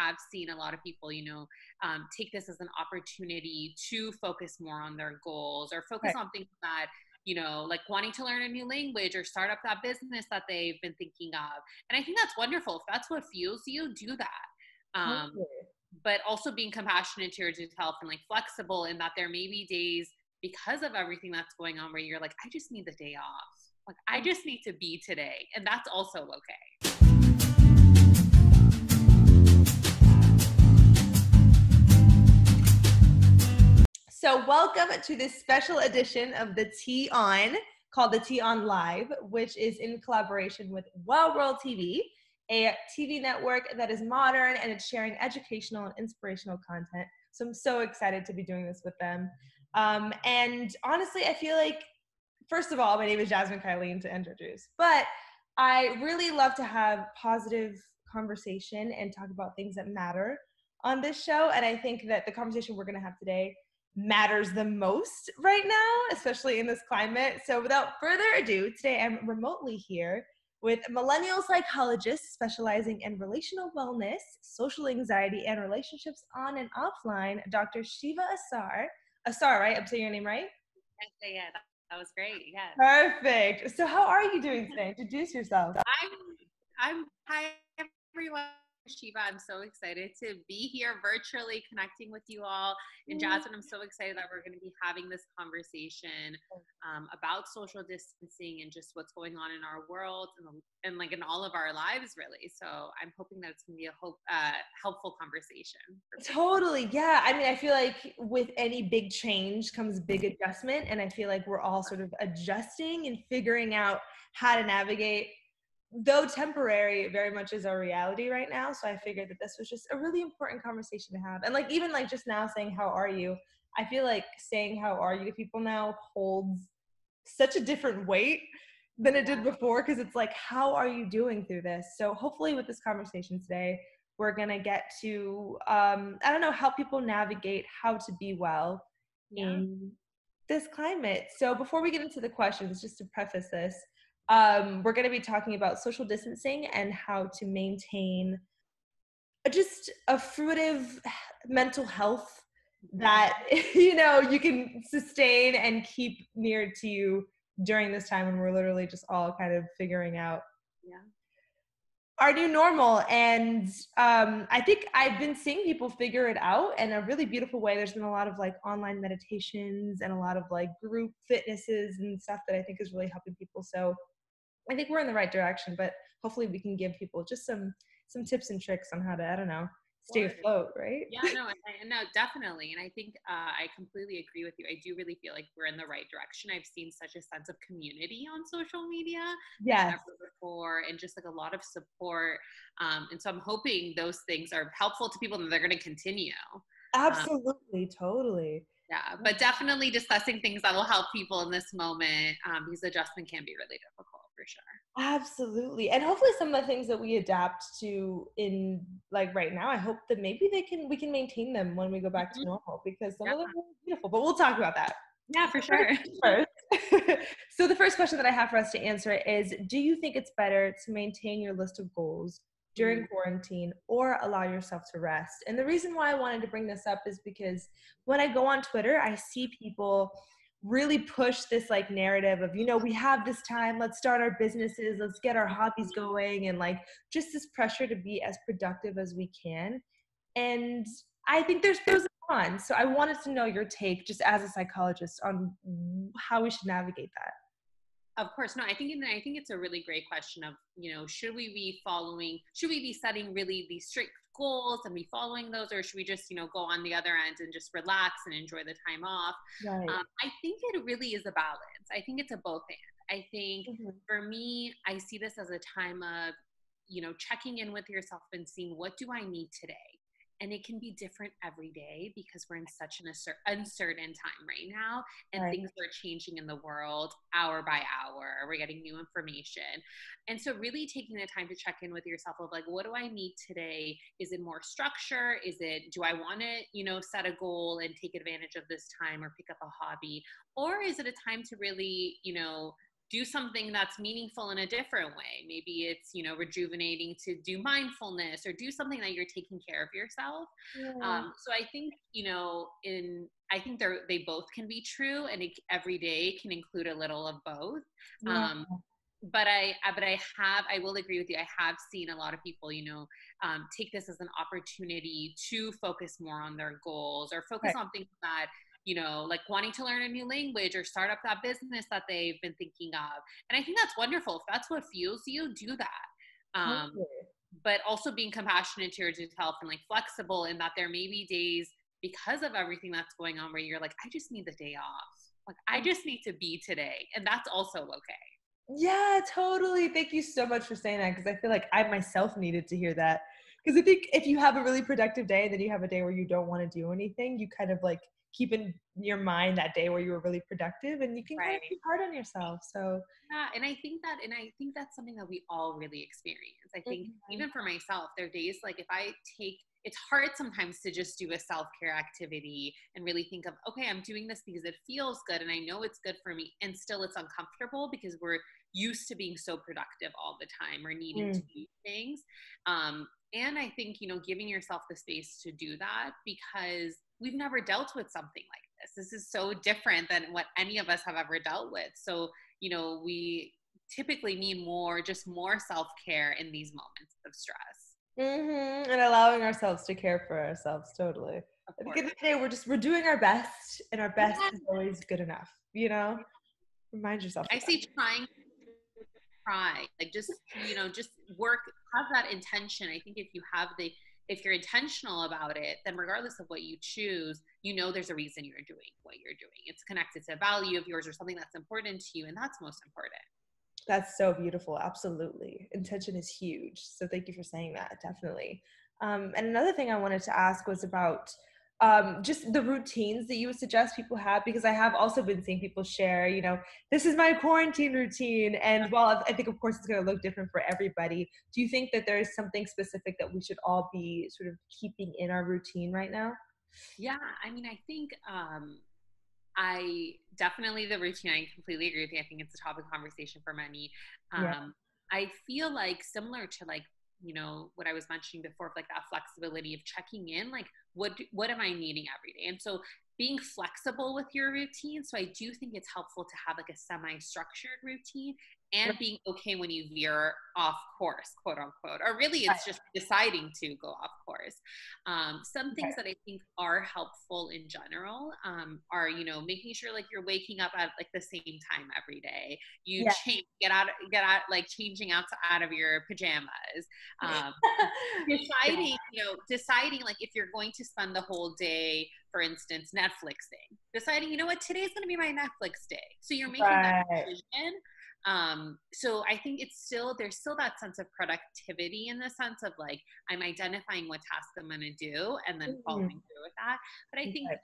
have seen a lot of people, take this as an opportunity to focus more on their goals or focus on things that, like wanting to learn a new language or start up that business that they've been thinking of. And I think that's wonderful. If that's what fuels you, do that. But also being compassionate towards yourself and like flexible in that there may be days because of everything that's going on where you're like, I just need the day off. Like, I just need to be today. And that's also okay. So welcome to this special edition of the Tea On, called the Tea On Live, which is in collaboration with Well World TV, a TV network that is modern and it's sharing educational and inspirational content. So I'm so excited to be doing this with them. And honestly, I feel like, first of all, my name is Jazmin Kylene to introduce, but I really love to have positive conversation and talk about things that matter on this show. And I think that the conversation we're going to have today matters the most right now, especially in this climate. So without further ado, today I'm remotely here with a Millennial Psychologist specializing in relational wellness, social anxiety, and relationships on and offline, Dr. Sheva Assar. Assar, right? I'm saying your name right? Yeah, that was great. Yeah. Perfect. So how are you doing today? Introduce yourself. I'm hi everyone. Sheva, I'm so excited to be here virtually connecting with you all. And Jazmin, I'm so excited that we're going to be having this conversation about social distancing and just what's going on in our world and like in all of our lives, really. So I'm hoping that it's going to be a helpful conversation. Totally. Yeah. I mean, I feel like with any big change comes big adjustment. And I feel like we're all sort of adjusting and figuring out how to navigate, though temporary, very much is our reality right now. So I figured that this was just a really important conversation to have. And like, even like just now saying, how are you? I feel like saying, how are you to people now holds such a different weight than it did before. Cause it's like, how are you doing through this? So hopefully with this conversation today, we're going to get to, help people navigate how to be well in this climate. So before we get into the questions, just to preface this, we're going to be talking about social distancing and how to maintain just a fruitive mental health that, you can sustain and keep near to you during this time when we're literally just all kind of figuring out our new normal. And I think I've been seeing people figure it out in a really beautiful way. There's been a lot of like online meditations and a lot of like group fitnesses and stuff that I think is really helping people. So I think we're in the right direction, but hopefully we can give people just some tips and tricks on how to, stay afloat, right? Yeah, no, definitely. And I think I completely agree with you. I do really feel like we're in the right direction. I've seen such a sense of community on social media yes. Ever before, and just like a lot of support. And so I'm hoping those things are helpful to people and they're going to continue. Absolutely, totally. Yeah, but definitely discussing things that will help people in this moment because adjustment can be really difficult for sure. Absolutely. And hopefully some of the things that we adapt to in like right now, I hope that maybe we can maintain them when we go back to normal, because some of them are beautiful, but we'll talk about that. Yeah, for sure. So the first question that I have for us to answer is, do you think it's better to maintain your list of goals during quarantine or allow yourself to rest? And the reason why I wanted to bring this up is because when I go on Twitter, I see people really push this like narrative of, we have this time, let's start our businesses, let's get our hobbies going, and like just this pressure to be as productive as we can. And I think there's pros and cons. So I wanted to know your take just as a psychologist on how we should navigate that. Of course. No, I think it's a really great question of, should we be setting really these strict goals and be following those, or should we just, go on the other end and just relax and enjoy the time off? Right. I think it really is a balance. I think it's a both and. I think for me, I see this as a time of, checking in with yourself and seeing, what do I need today? And it can be different every day because we're in such an uncertain time right now, and things are changing in the world hour by hour. We're getting new information. And so really taking the time to check in with yourself of like, what do I need today? Is it more structure? Do I want to, set a goal and take advantage of this time or pick up a hobby? Or is it a time to really, do something that's meaningful in a different way. Maybe it's, rejuvenating to do mindfulness or do something that you're taking care of yourself. Yeah. So I think, I think they both can be true, and every day can include a little of both. Yeah. Um, I will agree with you. I have seen a lot of people, take this as an opportunity to focus more on their goals or focus Right. on things that, like wanting to learn a new language or start up that business that they've been thinking of. And I think that's wonderful. If that's what fuels you, do that. Totally. But also being compassionate to yourself and like flexible in that there may be days because of everything that's going on where you're like, I just need the day off. Like, I just need to be today. And that's also okay. Yeah, totally. Thank you so much for saying that, because I feel like I myself needed to hear that. Because I think if you have a really productive day and then you have a day where you don't want to do anything, you kind of like keep in your mind that day where you were really productive, and you can kind of Right. be hard on yourself. So Yeah, and I think that's something that we all really experience. I think Mhm. even for myself, there are days like if I take it's hard sometimes to just do a self-care activity and really think of, okay, I'm doing this because it feels good and I know it's good for me, and still it's uncomfortable because we're used to being so productive all the time or needing to Mm. do things. And I think, giving yourself the space to do that, because we've never dealt with something like this. This is so different than what any of us have ever dealt with. So we typically need just more self-care in these moments of stress. And allowing ourselves to care for ourselves, totally. Of At the end course. of the day, we're doing our best, and our best Yeah. is always good enough. Remind yourself I of that. say trying to try, like just work, have that intention. I think if you're intentional about it, then regardless of what you choose, there's a reason you're doing what you're doing. It's connected to a value of yours or something that's important to you, and that's most important. That's so beautiful. Absolutely. Intention is huge. So thank you for saying that. Definitely. And another thing I wanted to ask was about just the routines that you would suggest people have, because I have also been seeing people share, this is my quarantine routine. And while I think, of course, it's going to look different for everybody, do you think that there is something specific that we should all be sort of keeping in our routine right now? Yeah, I mean, I think I definitely the routine. I completely agree with you. I think it's a topic of conversation for many. Yeah. I feel like similar to like what I was mentioning before, of like that flexibility of checking in, like what am I needing every day, and so being flexible with your routine. So I do think it's helpful to have like a semi-structured routine, and being okay when you veer off course, quote unquote, or really Right. it's just deciding to go off course. Some Right. things that I think are helpful in general are, making sure like you're waking up at like the same time every day. You Yeah. get out, like changing out of your pajamas. Um, Yeah. deciding like if you're going to spend the whole day, for instance, Netflixing, deciding, what, today's going to be my Netflix day. So you're making that Right. decision. So I think there's still that sense of productivity, in the sense of like, I'm identifying what task I'm going to do and then following Mhm. through with that. But I think, Right.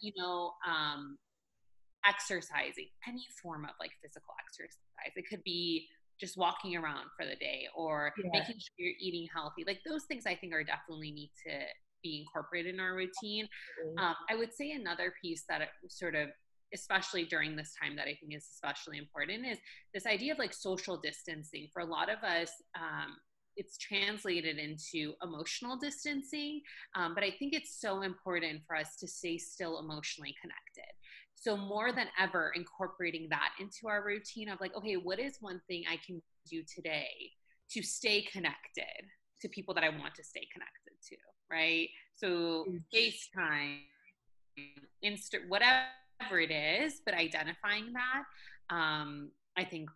exercising, any form of like physical exercise, it could be just walking around for the day or Yeah. making sure you're eating healthy. Like those things I think are definitely need to be incorporated in our routine. I would say another piece that sort of, especially during this time, that I think is especially important is this idea of like social distancing. For a lot of us, it's translated into emotional distancing, but I think it's so important for us to stay still emotionally connected. So more than ever, incorporating that into our routine of like, okay, what is one thing I can do today to stay connected to people that I want to stay connected to, right? So Huge. FaceTime, whatever it is, but identifying that, I think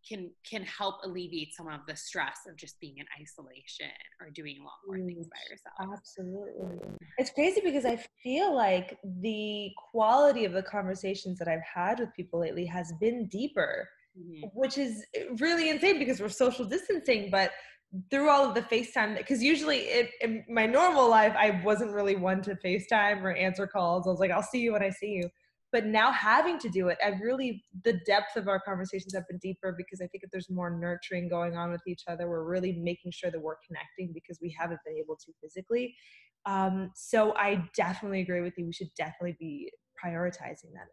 can help alleviate some of the stress of just being in isolation or doing a lot more things by Huge. yourself. Absolutely. It's crazy because I feel like the quality of the conversations that I've had with people lately has been deeper, Mm-hmm. which is really insane because we're social distancing. But through all of the FaceTime, because usually in my normal life, I wasn't really one to FaceTime or answer calls. I was like, I'll see you when I see you. But now having to do it, the depth of our conversations have been deeper, because I think if there's more nurturing going on with each other, we're really making sure that we're connecting because we haven't been able to physically. So I definitely agree with you. We should definitely be prioritizing that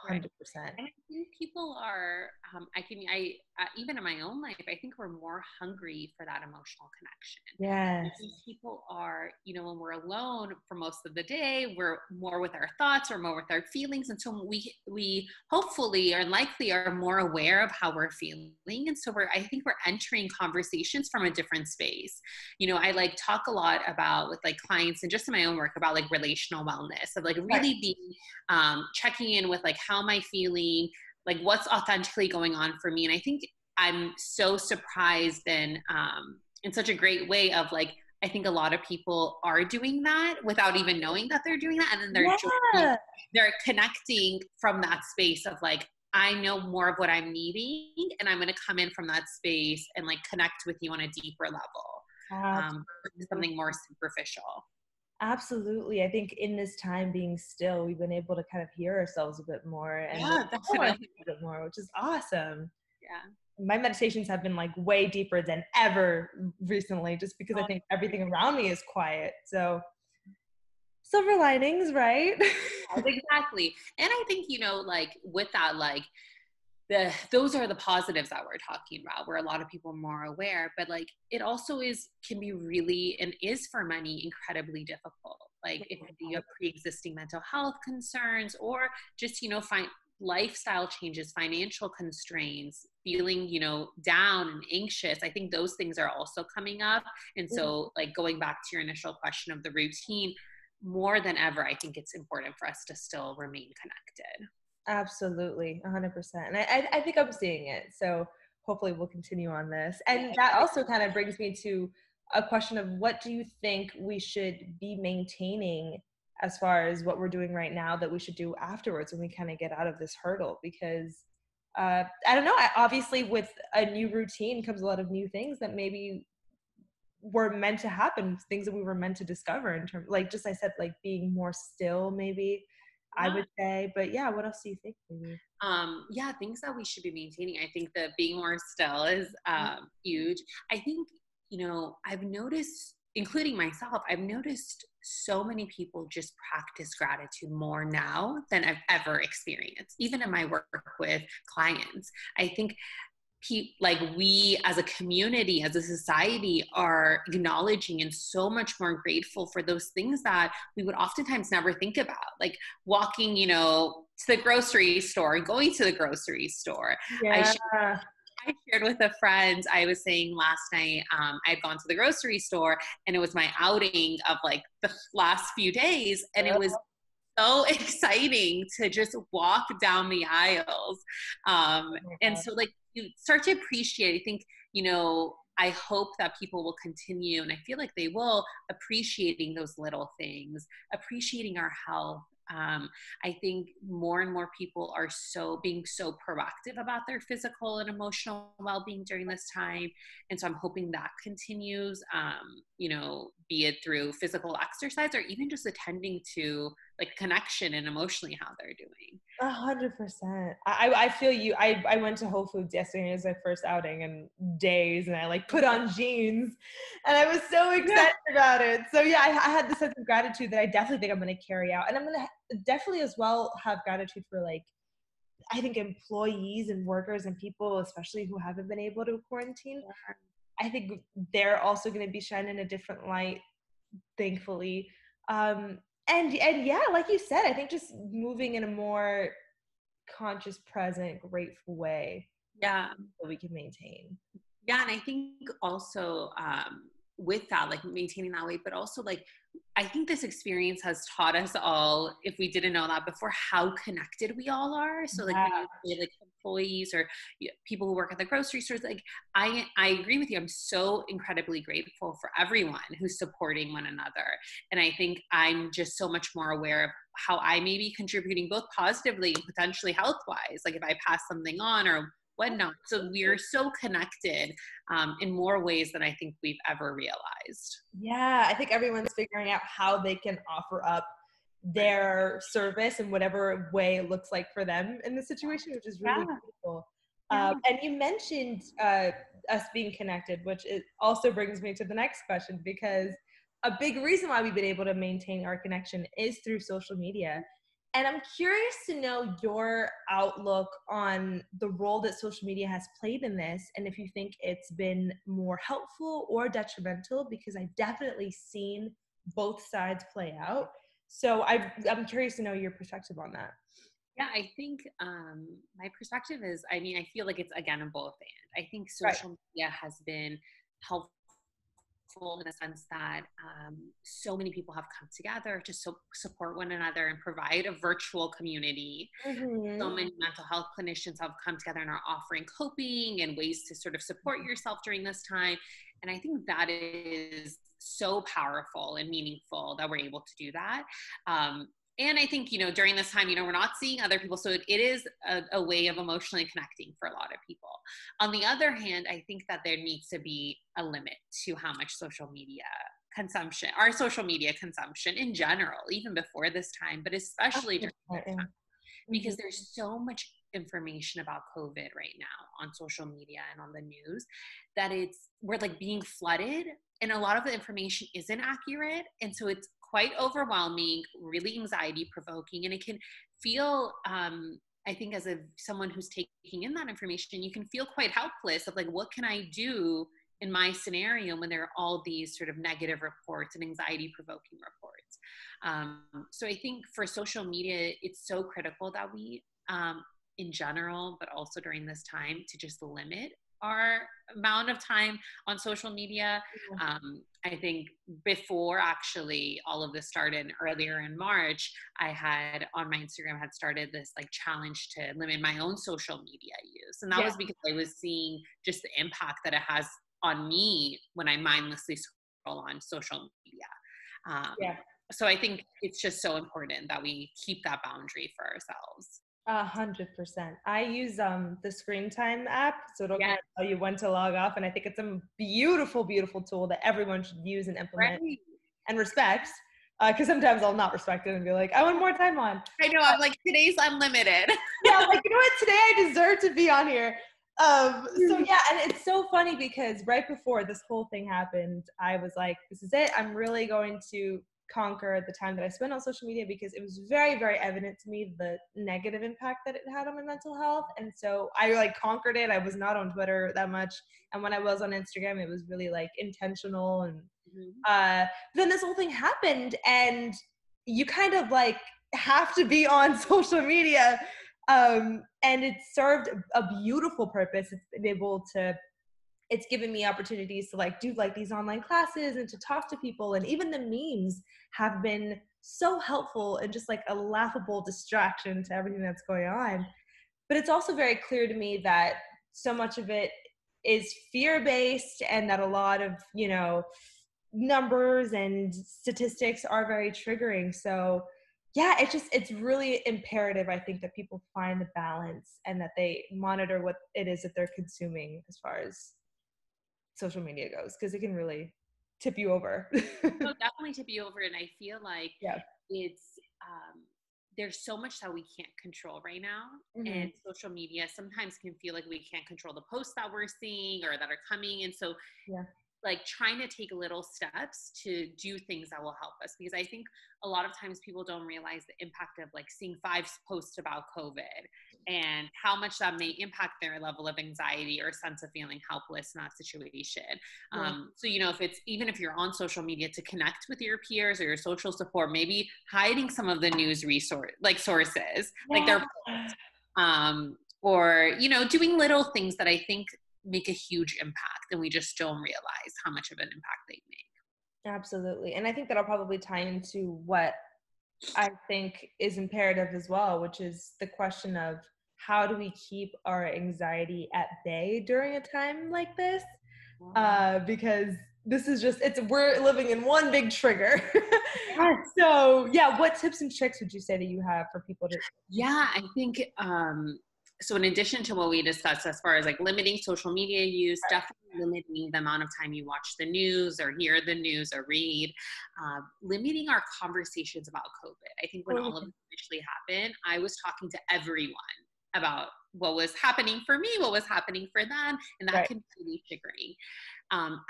Right. 100%. And I think people are, even in my own life, I think we're more hungry for that emotional connection. I Yes. think people are, when we're alone for most of the day, we're more with our thoughts or more with our feelings. And so we hopefully or likely are more aware of how we're feeling. And so I think we're entering conversations from a different space. I like talk a lot about with like clients and just in my own work about like relational wellness of like Right. really being checking in with like, how am I feeling? Like what's authentically going on for me? And I think I'm so surprised and in such a great way of like, I think a lot of people are doing that without even knowing that they're doing that. And then Yeah. they're connecting from that space of like, I know more of what I'm needing and I'm going to come in from that space and like connect with you on a deeper level. Versus something more superficial. Absolutely. I think in this time being still, we've been able to kind of hear ourselves a bit more and Yeah, a definitely. bit more, which is awesome. Yeah. My meditations have been like way deeper than ever recently, just because I think everything around me is quiet. So silver linings, right? Exactly. And I think, like with that, like those are the positives that we're talking about, where a lot of people are more aware, but like it also can be really, and is for many, incredibly difficult. Like if you have pre-existing mental health concerns or just, find lifestyle changes, financial constraints, feeling, down and anxious, I think those things are also coming up. And so like going back to your initial question of the routine, more than ever, I think it's important for us to still remain connected. Absolutely, 100%. And I think I'm seeing it. So hopefully we'll continue on this. And that also kind of brings me to a question of what do you think we should be maintaining as far as what we're doing right now that we should do afterwards when we kind of get out of this hurdle? Because I don't know, obviously with a new routine comes a lot of new things that maybe were meant to happen, things that we were meant to discover in terms, like just I said, like being more still, maybe I Yeah. would say. But yeah, what else do you think, maybe? Yeah, things that we should be maintaining. I think that being more still is huge. I think, I've noticed, including myself, I've noticed so many people just practice gratitude more now than I've ever experienced, even in my work with clients. I think like we as a community, as a society, are acknowledging and so much more grateful for those things that we would oftentimes never think about, like walking, to the grocery store, going to the grocery store. Yeah. I shared with a friend, I was saying last night, I had gone to the grocery store and it was my outing of like the last few days. And it was so exciting to just walk down the aisles. And so like you start to appreciate, I think, I hope that people will continue, and I feel like they will, appreciating those little things, appreciating our health. I think more and more people are being so proactive about their physical and emotional well-being during this time. And so I'm hoping that continues, be it through physical exercise or even just attending to like connection and emotionally how they're doing. 100%. I feel you. I went to Whole Foods yesterday as my first outing in days, and I like put on jeans, and I was so excited about it. So yeah, I had this sense of gratitude that I definitely think I'm going to carry out, and I'm going to definitely as well have gratitude for like, I think employees and workers and people, especially who haven't been able to quarantine. I think they're also going to be shining a different light, thankfully. And yeah, like you said, I think just moving in a more conscious, present, grateful way Yeah. that we can maintain. Yeah. And I think also with that, like maintaining that weight, but also like, I think this experience has taught us all, if we didn't know that before, how connected we all are. So like Yeah. when you say like employees or people who work at the grocery stores, like I agree with you. I'm so incredibly grateful for everyone who's supporting one another. And I think I'm just so much more aware of how I may be contributing both positively and potentially health-wise, like if I pass something on or whatnot. So we're so connected in more ways than I think we've ever realized. Yeah, I think everyone's figuring out how they can offer up their service in whatever way it looks like for them in the situation, which is really Yeah. beautiful. Yeah. And you mentioned us being connected, which it also brings me to the next question, because a big reason why we've been able to maintain our connection is through social media. And I'm curious to know your outlook on the role that social media has played in this, and if you think it's been more helpful or detrimental, because I've definitely seen both sides play out. So I'm curious to know your perspective on that. Yeah, I think my perspective is, I mean, I feel like it's again a both and. I think Right. social media has been helpful in the sense that so many people have come together to support one another and provide a virtual community. So Mm-hmm. many mental health clinicians have come together and are offering coping and ways to sort of support yourself during this time. And I think that is so powerful and meaningful that we're able to do that. And I think, during this time, we're not seeing other people. So it is a way of emotionally connecting for a lot of people. On the other hand, I think that there needs to be a limit to how much our social media consumption in general, even before this time, but especially during this time, because there's so much information about COVID right now on social media and on the news that we're like being flooded, and a lot of the information isn't accurate. And so it's quite overwhelming, really anxiety provoking, and it can feel, I think as someone who's taking in that information, you can feel quite helpless of like, what can I do in my scenario when there are all these sort of negative reports and anxiety provoking reports. So I think for social media, it's so critical that we, in general, but also during this time, to just limit our amount of time on social media. I think before actually all of this started earlier in March, I had on my Instagram had started this like challenge to limit my own social media use. And that was because I was seeing just the impact that it has on me when I mindlessly scroll on social media. So I think it's just so important that we keep that boundary for ourselves. 100%. I use the screen time app, so it'll kind of tell you when to log off, and I think it's a beautiful, beautiful tool that everyone should use and implement and respect. Because sometimes I'll not respect it and be like, I want more time on. I know, I'm like, today's unlimited. Yeah, I'm like, you know what? Today I deserve to be on here. So yeah, and it's so funny because right before this whole thing happened, I was like, this is it. I'm really going to conquer the time that I spent on social media, because it was very, very evident to me the negative impact that it had on my mental health. And so I like conquered it. I was not on Twitter that much. And when I was on Instagram, it was really like intentional. And then this whole thing happened, and you kind of like have to be on social media. And it served a beautiful purpose. It's been able to, it's given me opportunities to like do like these online classes and to talk to people. And even the memes have been so helpful and just like a laughable distraction to everything that's going on. But it's also very clear to me that so much of it is fear-based, and that a lot of, numbers and statistics are very triggering. So yeah, it's really imperative, I think, that people find the balance and that they monitor what it is that they're consuming as far as social media goes, because it can really tip you over. No, definitely tip you over. And I feel like it's there's so much that we can't control right now. And social media sometimes can feel like we can't control the posts that we're seeing or that are coming. And so like trying to take little steps to do things that will help us, because I think a lot of times people don't realize the impact of like seeing 5 posts about COVID and how much that may impact their level of anxiety or sense of feeling helpless in that situation. So, if you're on social media, to connect with your peers or your social support, maybe hiding some of the news sources, like their or, doing little things that I think make a huge impact, and we just don't realize how much of an impact they make. Absolutely. And I think that'll probably tie into what I think is imperative as well, which is the question of how do we keep our anxiety at bay during a time like this? Because this is we're living in one big trigger. So yeah, what tips and tricks would you say that you have for people to? Yeah, I think, so in addition to what we discussed as far as like limiting social media use, definitely limiting the amount of time you watch the news or hear the news or read, limiting our conversations about COVID. I think when all of this initially happened, I was talking to everyone about what was happening for me, what was happening for them, and that can be really triggering.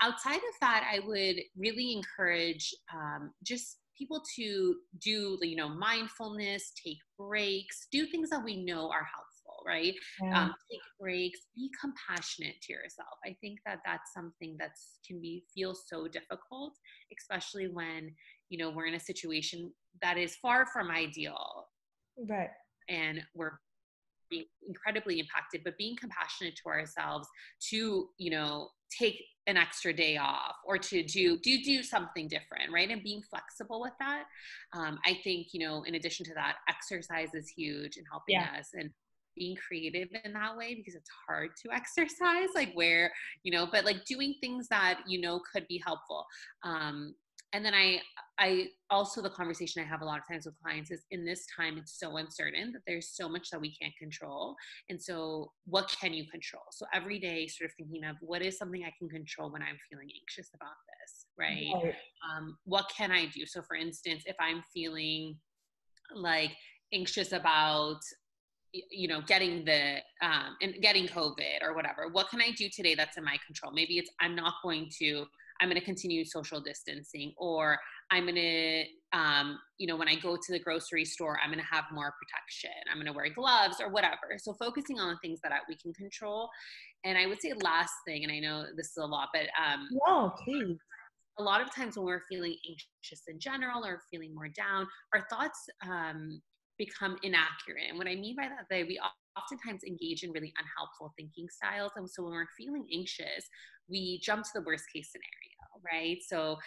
Outside of that, I would really encourage just people to do, mindfulness, take breaks, do things that we know are helpful, right? Yeah. Take breaks, be compassionate to yourself. I think that that's something that's feel so difficult, especially when, we're in a situation that is far from ideal Right. and we're being incredibly impacted, but being compassionate to ourselves to, take an extra day off or to do something different, right? And being flexible with that. I think, in addition to that, exercise is huge in helping Yeah. us, and being creative in that way, because it's hard to exercise, like where, but like doing things that, could be helpful. And then I also, the conversation I have a lot of times with clients is, in this time, it's so uncertain that there's so much that we can't control. And so what can you control? So every day sort of thinking of, what is something I can control when I'm feeling anxious about this, right? Right. What can I do? So for instance, if I'm feeling like anxious about, getting getting COVID or whatever, what can I do today that's in my control? Maybe it's, I'm going to continue social distancing, or I'm going to, when I go to the grocery store, I'm going to have more protection. I'm going to wear gloves or whatever. So focusing on the things that we can control. And I would say last thing, and I know this is a lot, but No, please. a lot of times when we're feeling anxious in general or feeling more down, our thoughts become inaccurate. And what I mean by that, we oftentimes engage in really unhelpful thinking styles. And so when we're feeling anxious, we jump to the worst case scenario, right? So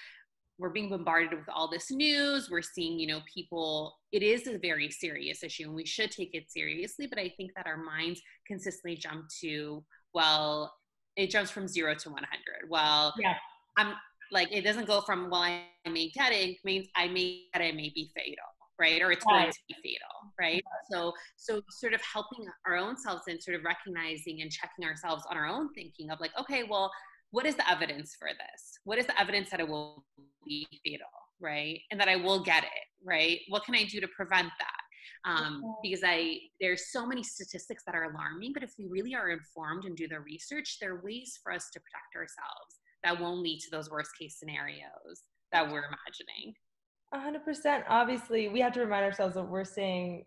we're being bombarded with all this news. We're seeing, people, it is a very serious issue and we should take it seriously. But I think that our minds consistently jump to, well, it jumps from 0 to 100. Well, Yeah. I'm like, it doesn't go from, well, I may get it, means I may get it, may be fatal, right? Or it's going to be fatal, right? So sort of helping our own selves and sort of recognizing and checking ourselves on our own thinking of like, okay, well, what is the evidence for this? What is the evidence that it will be fatal, right? And that I will get it, right? What can I do to prevent that? Because there's so many statistics that are alarming, but if we really are informed and do the research, there are ways for us to protect ourselves that won't lead to those worst case scenarios that we're imagining. 100%. Obviously, we have to remind ourselves that we're seeing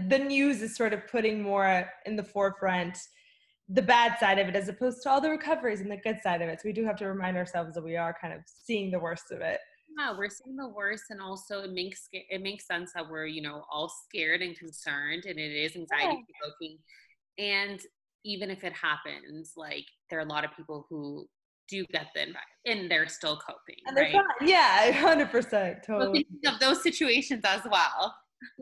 the news is sort of putting more in the forefront the bad side of it, as opposed to all the recoveries and the good side of it. So we do have to remind ourselves that we are kind of seeing the worst of it. Yeah, we're seeing the worst, and also it makes sense that we're, all scared and concerned, and it is anxiety provoking. And even if it happens, like, there are a lot of people who do get the invite and they're still coping, And right? fine. Yeah, 100%. So Totally. thinking of those situations as well.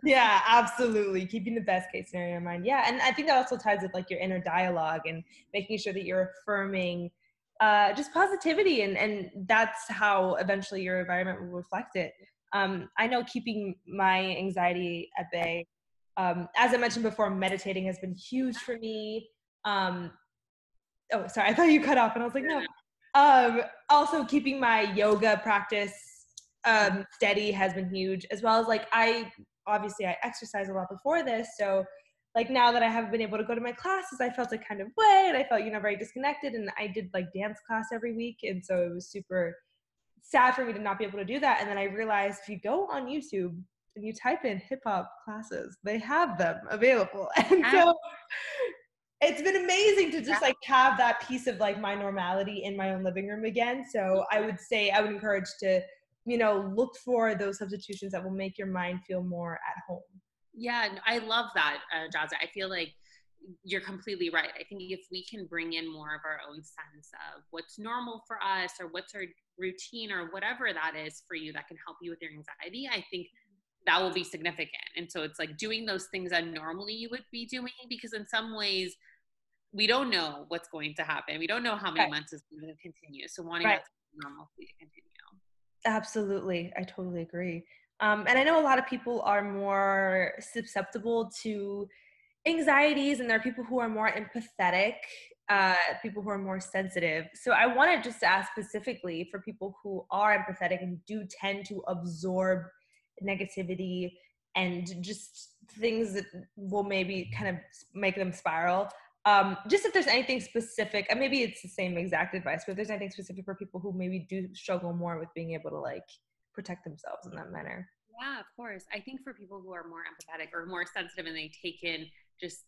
Yeah, absolutely. Keeping the best case scenario in mind. Yeah. And I think that also ties with like your inner dialogue and making sure that you're affirming just positivity. And that's how eventually your environment will reflect it. I know keeping my anxiety at bay, as I mentioned before, meditating has been huge for me. Oh, sorry, I thought you cut off and I was like, no. Also keeping my yoga practice steady has been huge, as well as like I exercised a lot before this. So like now that I haven't been able to go to my classes, I felt a kind of way and I felt, very disconnected, and I did like dance class every week. And so it was super sad for me to not be able to do that. And then I realized if you go on YouTube and you type in hip hop classes, they have them available. And so it's been amazing to just like have that piece of like my normality in my own living room again. So I would encourage to, look for those substitutions that will make your mind feel more at home. Yeah, I love that, Jazza. I feel like you're completely right. I think if we can bring in more of our own sense of what's normal for us, or what's our routine, or whatever that is for you that can help you with your anxiety, I think that will be significant. And so it's like doing those things that normally you would be doing, because in some ways we don't know what's going to happen. We don't know how many months it's going to continue. So wanting that normalcy to continue. Absolutely. I totally agree. And I know a lot of people are more susceptible to anxieties, and there are people who are more empathetic, people who are more sensitive. So I wanted just to ask specifically for people who are empathetic and do tend to absorb negativity and just things that will maybe kind of make them spiral. Just if there's anything specific, and maybe it's the same exact advice, but if there's anything specific for people who maybe do struggle more with being able to like protect themselves in that manner. Yeah, of course. I think for people who are more empathetic or more sensitive and they take in just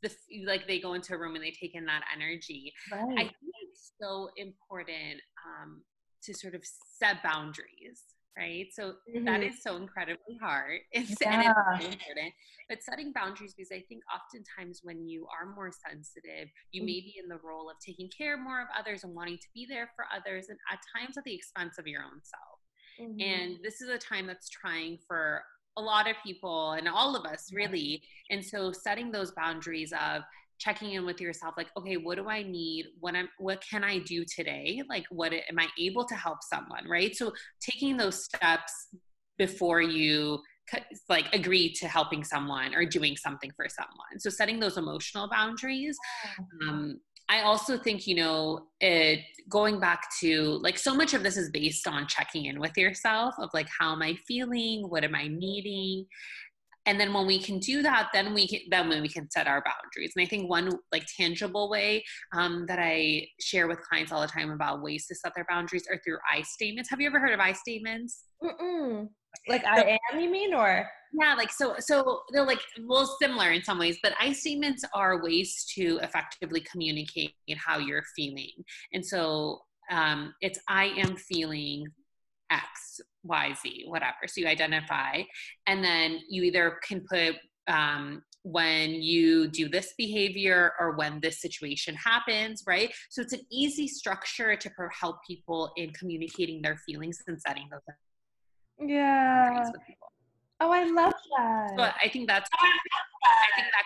like they go into a room and they take in that energy, I Right. think it's so important to sort of set boundaries, right? So that Mhm. is so incredibly hard. And it's Yeah. so important. But setting boundaries, because I think oftentimes when you are more sensitive, you Mhm. may be in the role of taking care more of others and wanting to be there for others, and at times at the expense of your own self. Mhm. And this is a time that's trying for a lot of people and all of us, really. And so setting those boundaries of checking in with yourself, like, okay, what do I need? What can I do today? Like, am I able to help someone? Right. So taking those steps before you like agree to helping someone or doing something for someone. So setting those emotional boundaries. I also think, going back to like so much of this is based on checking in with yourself of like, how am I feeling? What am I needing? And then when we can do that, then when we can set our boundaries. And I think one like tangible way that I share with clients all the time about ways to set their boundaries are through I statements. Have you ever heard of I statements? Mm-mm. Like So I am, you mean, or? yeah, like so they're like, well, similar in some ways, but I statements are ways to effectively communicate how you're feeling. And so it's I am feeling X, Y, Z, whatever. So you identify, and then you either can put when you do this behavior or when this situation happens, right? So it's an easy structure to help people in communicating their feelings and setting those boundaries Yeah. with people. Oh, I love So that. I think that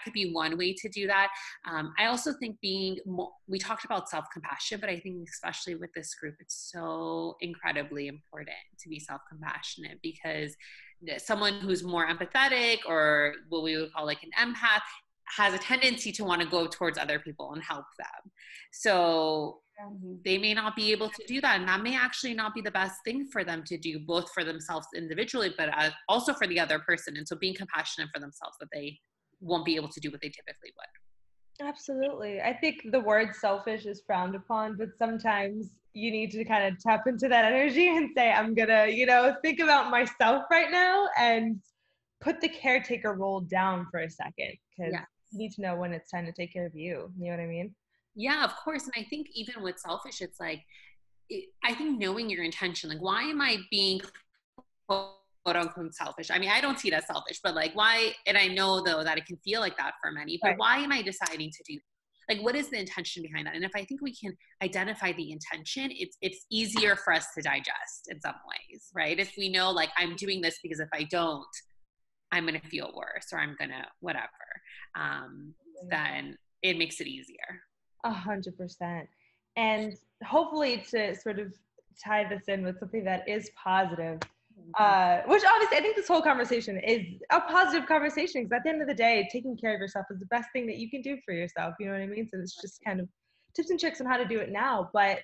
could be one way to do that. I also think we talked about self-compassion, but I think especially with this group, it's so incredibly important to be self-compassionate, because someone who's more empathetic, or what we would call like an empath, has a tendency to want to go towards other people and help them. So they may not be able to do that, and that may actually not be the best thing for them to do, both for themselves individually, but also for the other person. And so being compassionate for themselves, that they won't be able to do what they typically would. Absolutely. I think the word selfish is frowned upon, but sometimes you need to kind of tap into that energy and say, I'm gonna, think about myself right now and put the caretaker role down for a second, because Yeah. you need to know when it's time to take care of you. You know what I mean? Yeah, of course. And I think even with selfish, it's like, I think knowing your intention, like, why am I being quote unquote selfish? I mean, I don't see it as selfish, but like, why? And I know though that it can feel like that for many, but Right. why am I deciding to do that? Like, what is the intention behind that? And if I think we can identify the intention, it's easier for us to digest in some ways, right? If we know, like, I'm doing this because if I don't, I'm going to feel worse, or I'm going to whatever, then it makes it easier. 100%. And hopefully, to sort of tie this in with something that is positive, which obviously I think this whole conversation is a positive conversation, because at the end of the day, taking care of yourself is the best thing that you can do for yourself. You know what I mean? So it's just kind of tips and tricks on how to do it now. But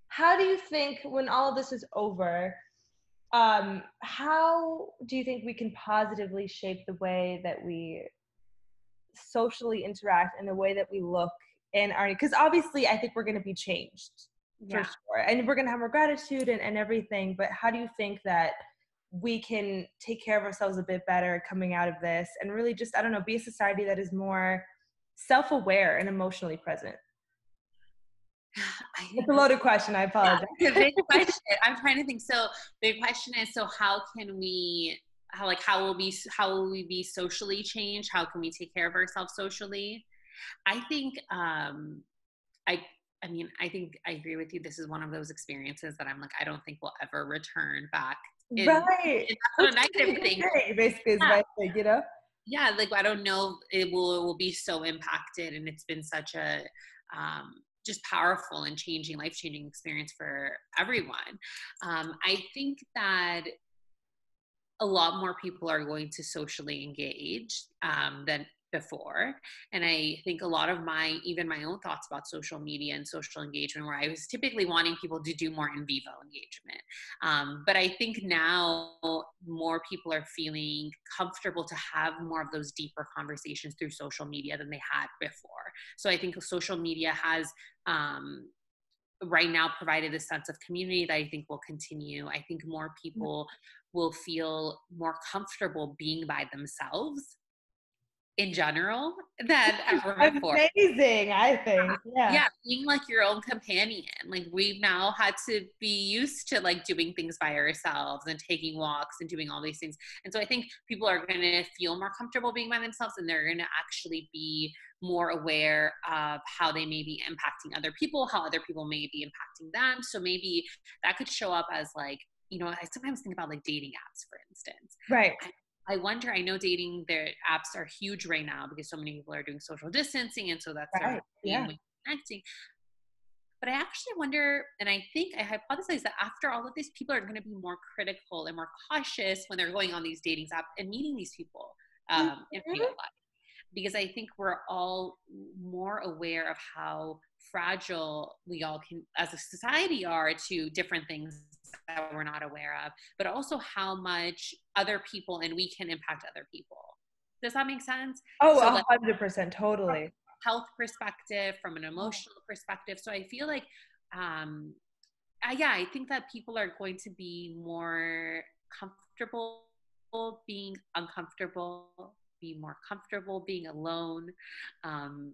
how do you think, when all of this is over, how do you think we can positively shape the way that we socially interact and the way that we look in our, because obviously I think we're going to be changed for Yeah. sure, and we're going to have more gratitude and everything, but how do you think that we can take care of ourselves a bit better coming out of this, and really just, I don't know, be a society that is more self-aware and emotionally present? I It's think a loaded question, I yeah, apologize. it's a big question. I'm trying to think. So the question is, so how can we, how will we be socially changed? How can we take care of ourselves socially? I think, I, I mean, I think I agree with you. This is one of those experiences that I'm like, I don't think we'll ever return back Right, in which that's not a is a negative good thing. thing, basically, is Yeah. what I think. Yeah. Like, I don't know, it will be so impacted. And it's been such a, just powerful and life-changing experience for everyone. I think that a lot more people are going to socially engage than before. And I think a lot of even my own thoughts about social media and social engagement, where I was typically wanting people to do more in vivo engagement. But I think now more people are feeling comfortable to have more of those deeper conversations through social media than they had before. So I think social media has, right now, provided a sense of community that I think will continue. I think more people will feel more comfortable being by themselves in general than ever before. Amazing, I think. Yeah. Yeah, being like your own companion. Like we've now had to be used to like doing things by ourselves and taking walks and doing all these things. And so I think people are going to feel more comfortable being by themselves, and they're going to actually be more aware of how they may be impacting other people, how other people may be impacting them. So maybe that could show up as like, I sometimes think about like dating apps, for instance. Right. I wonder, I know dating, their apps are huge right now because so many people are doing social distancing. And so that's their main way of connecting. But I actually wonder, and I think I hypothesize that after all of this, people are going to be more critical and more cautious when they're going on these dating apps and meeting these people in real life. Because I think we're all more aware of how fragile we all can, as a society, are to different things that we're not aware of, but also how much other people and we can impact other people. Does that make sense? Oh, So, like, 100%, totally. Health perspective, from an emotional perspective. So I feel like, I think that people are going to be more comfortable being uncomfortable, be more comfortable being alone, and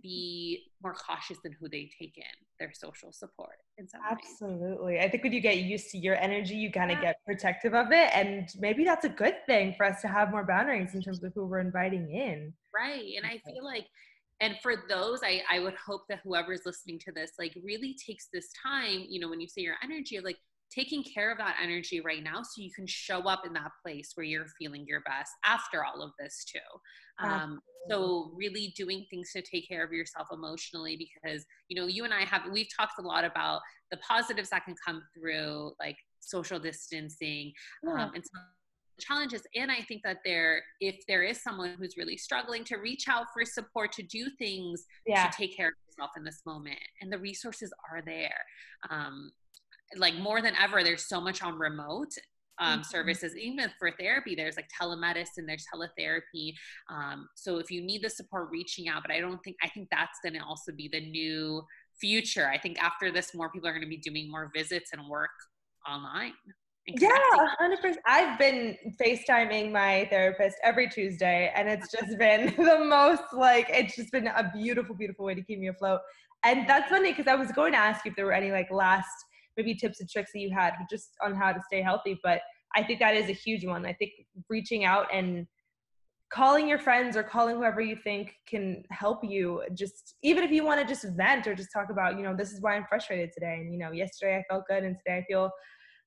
be more cautious in who they take in their social support in some ways. Absolutely. I think when you get used to your energy, you kind of get protective of it. And maybe that's a good thing for us to have more boundaries in terms of who we're inviting in. Right. And I feel like, and for those, I would hope that whoever's listening to this, like really takes this time, when you say your energy, like taking care of that energy right now so you can show up in that place where you're feeling your best after all of this too. So really doing things to take care of yourself emotionally, because, you and I we've talked a lot about the positives that can come through like social distancing and some challenges. And I think that if there is someone who's really struggling, to reach out for support, to do things to take care of yourself in this moment. And the resources are there. Like more than ever, there's so much on remote services, even for therapy. There's like telemedicine, there's teletherapy. So if you need the support, reaching out. But I think that's going to also be the new future. I think after this, more people are going to be doing more visits and work online. Yeah, 100%. I've been FaceTiming my therapist every Tuesday, and it's just been the most, like, it's just been a beautiful, beautiful way to keep me afloat. And that's funny because I was going to ask you if there were any like last maybe tips and tricks that you had just on how to stay healthy, but I think that is a huge one. I think reaching out and calling your friends or calling whoever you think can help you, just even if you want to just vent or just talk about, this is why I'm frustrated today. And, yesterday I felt good and today I feel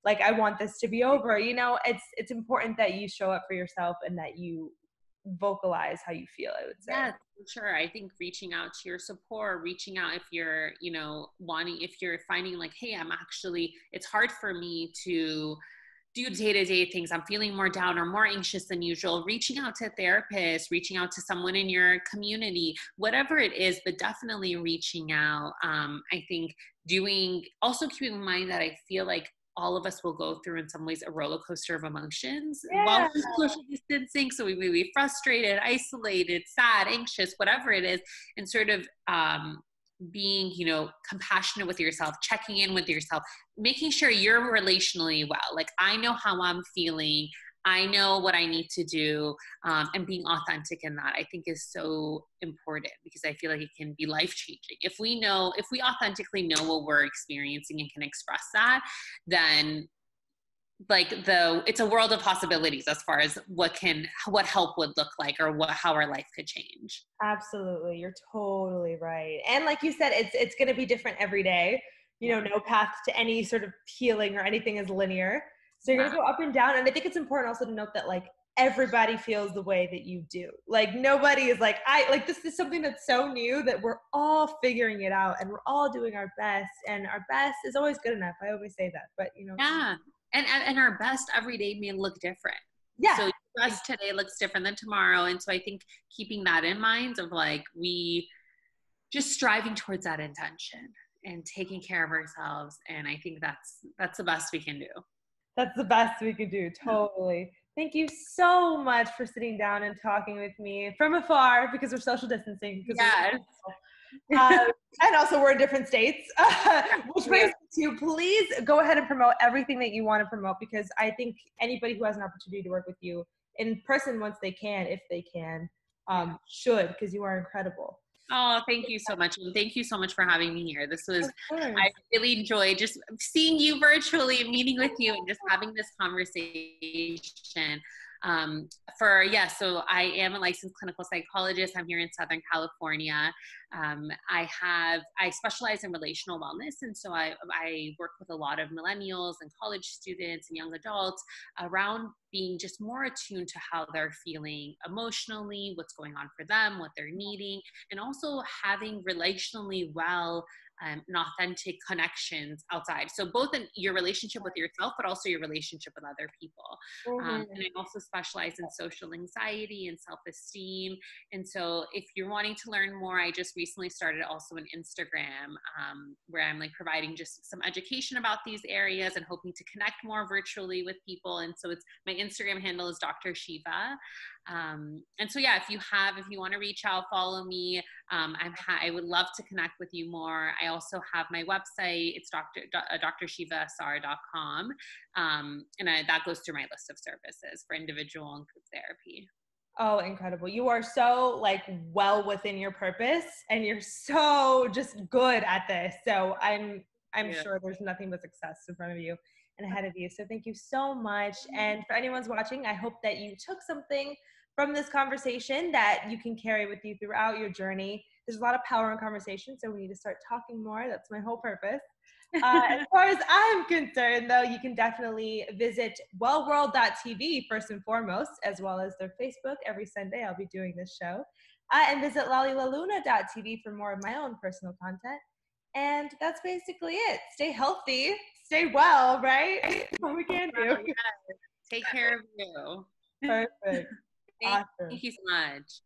like I want this to be over. It's important that you show up for yourself and that you vocalize how you feel, I would say. Yeah, sure. I think reaching out to your support, reaching out if you're, if you're finding like, hey, it's hard for me to do day-to-day things. I'm feeling more down or more anxious than usual. Reaching out to a therapist, reaching out to someone in your community, whatever it is, but definitely reaching out. I think also keeping in mind that I feel like all of us will go through in some ways a roller coaster of emotions while social distancing. So we may be frustrated, isolated, sad, anxious, whatever it is, and sort of being, compassionate with yourself, checking in with yourself, making sure you're relationally well. Like, I know how I'm feeling. I know what I need to do, and being authentic in that, I think, is so important, because I feel like it can be life-changing. If we authentically know what we're experiencing and can express that, then it's a world of possibilities as far as what help would look like, or how our life could change. Absolutely. You're totally right. And like you said, it's going to be different every day. No path to any sort of healing or anything is linear. So you're going to go up and down. And I think it's important also to note that like everybody feels the way that you do. Like nobody is like, this is something that's so new that we're all figuring it out and we're all doing our best, and our best is always good enough. I always say that, but Yeah. And our best every day may look different. Yeah. So your best today looks different than tomorrow. And so I think keeping that in mind of like, we just striving towards that intention and taking care of ourselves. And I think that's the best we can do. That's the best we could do. Totally. Thank you so much for sitting down and talking with me from afar, because we're social distancing. Yes. And also we're in different states, which brings to please go ahead and promote everything that you want to promote, because I think anybody who has an opportunity to work with you in person once they can, if they can, should, because you are incredible. Oh, thank you so much. And thank you so much for having me here. This was, Of course. I really enjoyed just seeing you virtually and meeting with you and just having this conversation. So I am a licensed clinical psychologist. I'm here in Southern California. I specialize in relational wellness. And so I work with a lot of millennials and college students and young adults around being just more attuned to how they're feeling emotionally, what's going on for them, what they're needing, and also having relationally well and authentic connections outside. So both in your relationship with yourself, but also your relationship with other people. And I also specialize in social anxiety and self-esteem. And so if you're wanting to learn more, I just recently started also an Instagram where I'm like providing just some education about these areas and hoping to connect more virtually with people. And so my Instagram handle is Dr. Sheva. And so, yeah, if you want to reach out, follow me. I would love to connect with you more. I also have my website. It's drshevaassar.com. That goes through my list of services for individual and group therapy. Oh, incredible. You are so like well within your purpose, and you're so just good at this. So I'm sure there's nothing but success in front of you and ahead of you. So thank you so much. And for anyone's watching, I hope that you took something from this conversation that you can carry with you throughout your journey. There's a lot of power in conversation, so we need to start talking more. That's my whole purpose. As far as I'm concerned, though, you can definitely visit wellworld.tv first and foremost, as well as their Facebook. Every Sunday, I'll be doing this show. And visit lalilaluna.tv for more of my own personal content. And that's basically it. Stay healthy, stay well, right? That's what we can do. Yeah. Take care of you. Perfect. Awesome. Thank you so much.